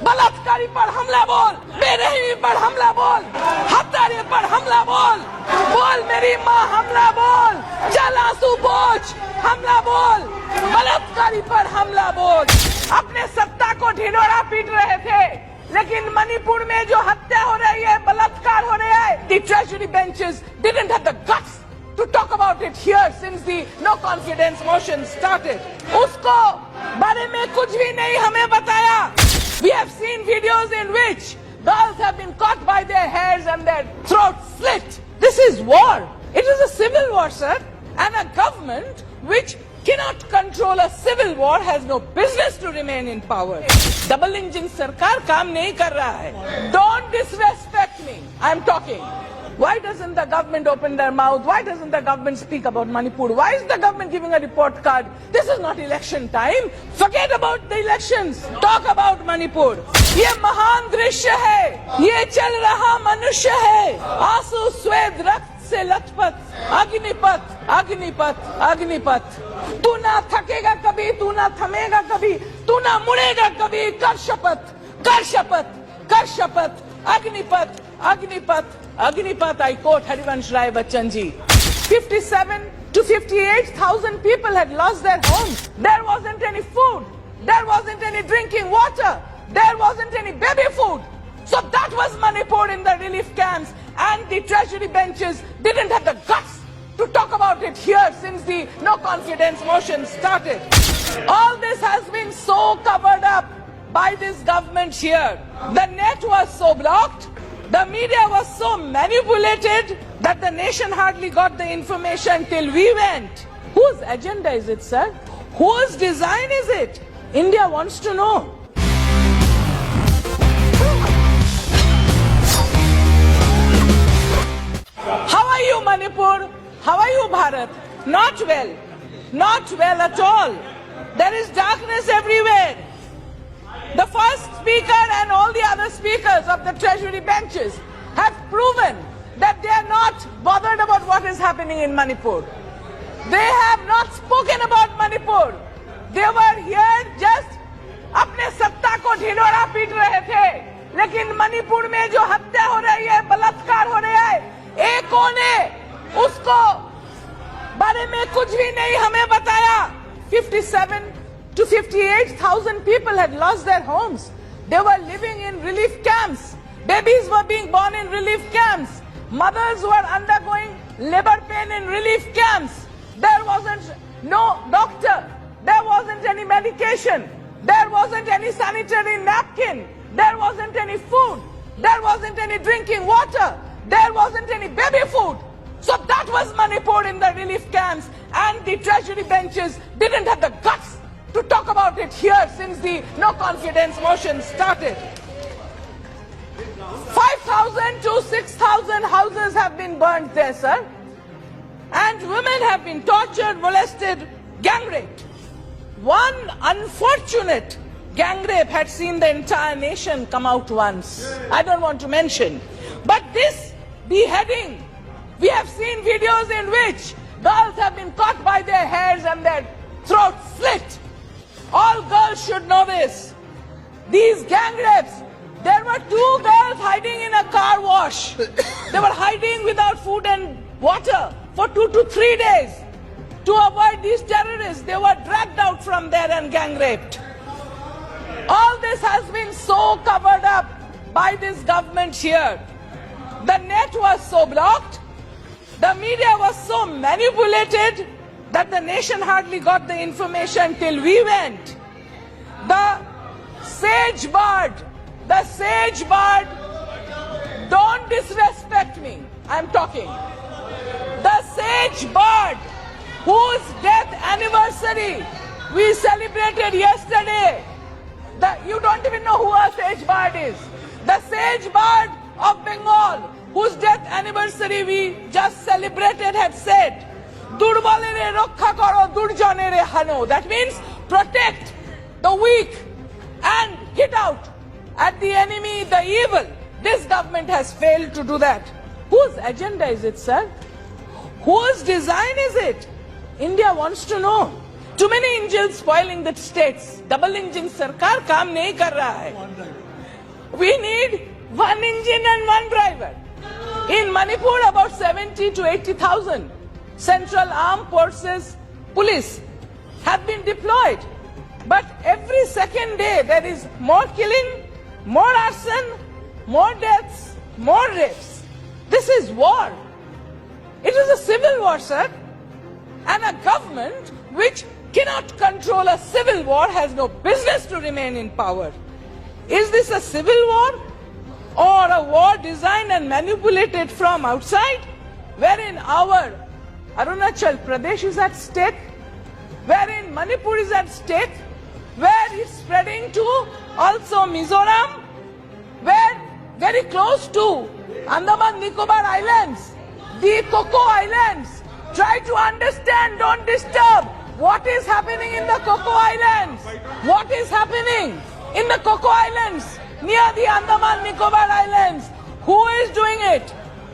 बलात्कारी पर हमला बोल, बेरहमी पर हमला बोल, हत्यारे पर हमला बोल, बोल मेरी माँ हमला बोल, चल आंसू पोंछ हमला बोल, बलात्कारी पर हमला बोल। अपने सत्ता को ढिंढोरा पीट रहे थे, लेकिन मणिपुर में जो हत्या हो रही है, बलात्कार हो रहा है, the treasury benches didn't have the guts to talk about it here since the no confidence motion started. उसको बारे में कुछ भी नहीं हमें बताया। We have seen videos in which girls have been caught by their hairs and their throats slit. This is war. It is a civil war, sir. And a government which cannot control a civil war has no business to remain in power. Double engine sarkar kaam nahi kar raha hai. Don't disrespect me. I am talking. Why doesn't the government open their mouth? Why doesn't the government speak about Manipur? Why is the government giving a report card? This is not election time. Forget about the elections. Talk about Manipur. ये महान दृश्य है, ये चल रहा मनुष्य है, आंसू स्वेद रक्त से लथपथ, अग्निपथ अग्निपथ अग्निपथ। तू ना थकेगा कभी, तू ना थमेगा कभी, तू ना मुड़ेगा कभी, कर शपथ कर शपथ कर शपथ, Agnipath Agnipath Agnipath. I quote Harivansh Rai Bachchan ji. 57 to 58,000 people had lost their homes. There wasn't any food, there wasn't any drinking water, there wasn't any baby food. So that was Manipur in the relief camps, and the treasury benches didn't have the guts to talk about it here since the no confidence motion started. All this has been so covered up by this government here. The net was so blocked, the media was so manipulated that the nation hardly got the information till we went. Whose agenda is it, sir? Whose design is it? India wants to know. How are you, Manipur? How are you, Bharat? Not well. Not well at all. There is darkness everywhere. The first speaker and all the other speakers of the treasury benches have proven that they are not bothered about what is happening in Manipur. They have not spoken about Manipur. They were here just अपने सत्ता को ढिंढोरा पीट रहे थे, लेकिन मणिपुर में जो हत्या हो रही है, बलात्कार हो रहा है, एक ने उसको बारे में कुछ भी नहीं हमें बताया। 57 to 58,000 people had lost their homes. They were living in relief camps. Babies were being born in relief camps. Mothers were undergoing labor pain in relief camps. There wasn't no doctor. There wasn't any medication. There wasn't any sanitary napkin. There wasn't any food. There wasn't any drinking water. There wasn't any baby food. So that was Manipur in the relief camps, and the treasury benches didn't have the guts to talk about it here since the no confidence motion started. 5,000 to 6,000 houses have been burnt there, sir. And women have been tortured, molested, gang raped. One unfortunate gang rape had seen the entire nation come out once. I don't want to mention. But this beheading, we have seen videos in which girls have been caught by their hairs and their throats slit. All girls should know this. These gang rapes, there were 2 girls hiding in a car wash. They were hiding without food and water for 2 to 3 days. To avoid these terrorists, they were dragged out from there and gang raped. All this has been so covered up by this government here. The net was so blocked, the media was so manipulated that the nation hardly got the information till we went. The sage bird, don't disrespect me, I'm talking. The sage bird, whose death anniversary we celebrated yesterday. You don't even know who a sage bird is. The sage bird of Bengal, whose death anniversary we just celebrated, had said, Durbalere rokha karo, durjanere hano. That means protect the weak and hit out at the enemy, the evil. This government has failed to do that. Whose agenda is it, sir? Whose design is it? India wants to know. Too many engines spoiling the states. Double engine sarkar kaam nahi kar raha hai. we need one engine and one driver. In Manipur, about 70 to 80,000 Central Armed Forces police have been deployed. But every second day there is more killing, more arson, more deaths, more rapes. This is war. It is a civil war, sir. And a government which cannot control a civil war has no business to remain in power. Is this a civil war or a war designed and manipulated from outside, wherein our Arunachal Pradesh is at stake, wherein Manipur is at stake, where it's spreading to also Mizoram, where very close to Andaman Nicobar Islands, the Coco Islands. Try to understand, don't disturb. What is happening in the Coco Islands? What is happening in the Coco Islands near the Andaman Nicobar Islands? Who is doing it?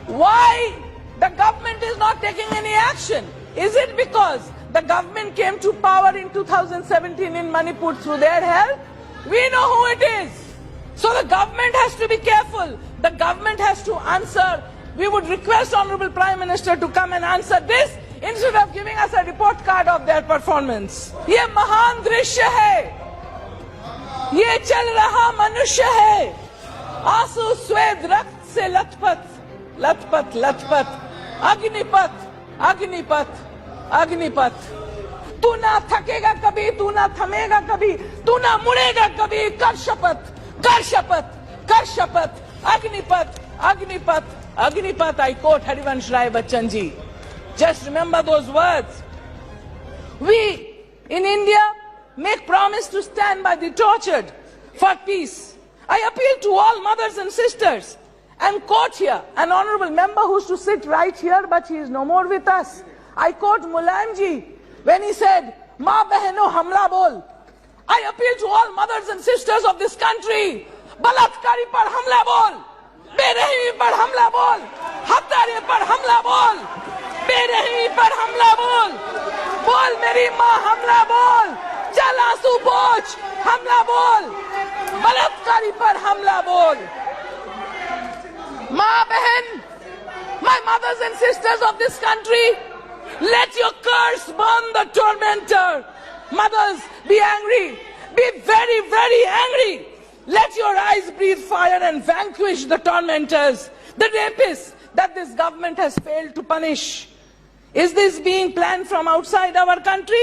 Why the government is not taking any action? Is it because the government came to power in 2017 in Manipur through their help? We know who it is. So the government has to be careful. The government has to answer. We would request Honorable Prime Minister to come and answer this instead of giving us a report card of their performance. ये महान दृश्य है, ये चल रहा मनुष्य है, आंसू स्वेद रक्त से लथपथ, लथपथ, लथपथ, अग्निपथ, अग्निपथ, अग्निपथ. तू ना थकेगा कभी, तू ना थमेगा कभी, तू ना मुड़ेगा कभी. कर शपथ, कर शपथ, कर शपथ. Agnipath, Agnipath, Agnipath. I quote Harivansh Rai Bachchan ji. Just remember those words. We in India make promise to stand by the tortured for peace. I appeal to all mothers and sisters and quote here an honorable member who used to sit right here, but he is no more with us. I quote Mulayam ji when he said, "Ma behno hamla bol." I appeal to all mothers and sisters of this country. बलात्कारी पर हमला बोल, बेरहमी पर हमला बोल, हत्यारे पर हमला बोल, बेरहमी पर हमला बोल, बोल मेरी माँ हमला बोल, चल आंसू पोंछ हमला बोल, बलात्कारी पर हमला बोल. माँ बहन, my mothers and sisters of this country, let your curse burn the tormentor. Mothers, be angry, be very, very angry. Let your eyes breathe fire and vanquish the tormentors, the rapists that this government has failed to punish. Is this being planned from outside our country?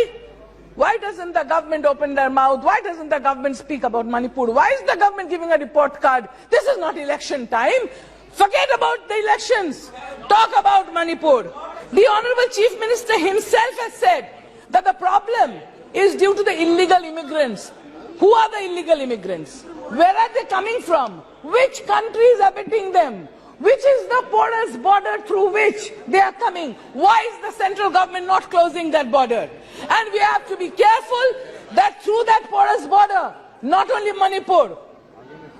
Why doesn't the government open their mouth? Why doesn't the government speak about Manipur? Why is the government giving a report card? This is not election time. Forget about the elections. Talk about Manipur. The Honorable Chief Minister himself has said that the problem is due to the illegal immigrants. Who are the illegal immigrants? Where are they coming from? Which country is abetting them? Which is the porous border through which they are coming? Why is the central government not closing that border? And we have to be careful that through that porous border, not only Manipur,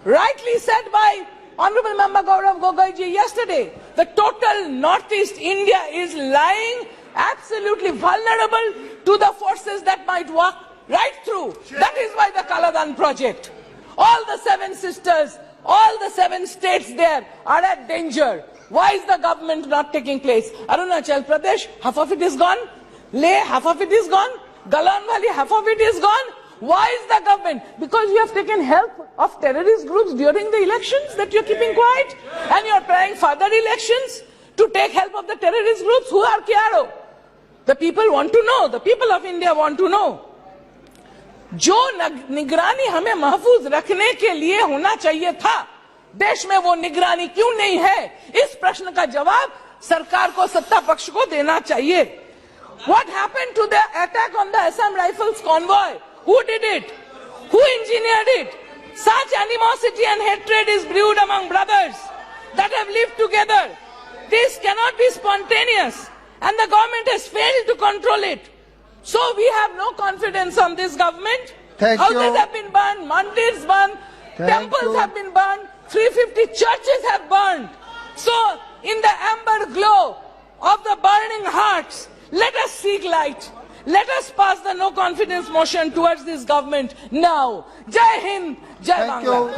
rightly said by Honorable Member Gaurav Gogoi ji yesterday, the total northeast India is lying absolutely vulnerable to the forces that might walk right through. That is why the Kaladan project. All the 7 sisters, all the 7 states there are at danger. Why is the government not taking place? Arunachal Pradesh, half of it is gone. Leh, half of it is gone. Galan Valley, half of it is gone. Why is the government? Because you have taken help of terrorist groups during the elections that you are keeping quiet, and you are planning further elections to take help of the terrorist groups. Who are Kiaro? The people want to know. The people of India want to know. जो निगरानी हमें महफूज रखने के लिए होना चाहिए था, देश में वो निगरानी क्यों नहीं है? इस प्रश्न का जवाब सरकार को, सत्ता पक्ष को देना चाहिए. What happened to the attack on the Assam Rifles convoy? Who did it? Who engineered it? Such animosity and hatred is brewed among brothers that have lived together. This cannot be spontaneous, and the government has failed to control it. So we have no confidence on this government. Houses have been burned, mandirs burned, temples have been burned, 350 churches have burned. So in the amber glow of the burning hearts, let us seek light. Let us pass the no confidence motion towards this government now. Jai Hind, Jai Bangla.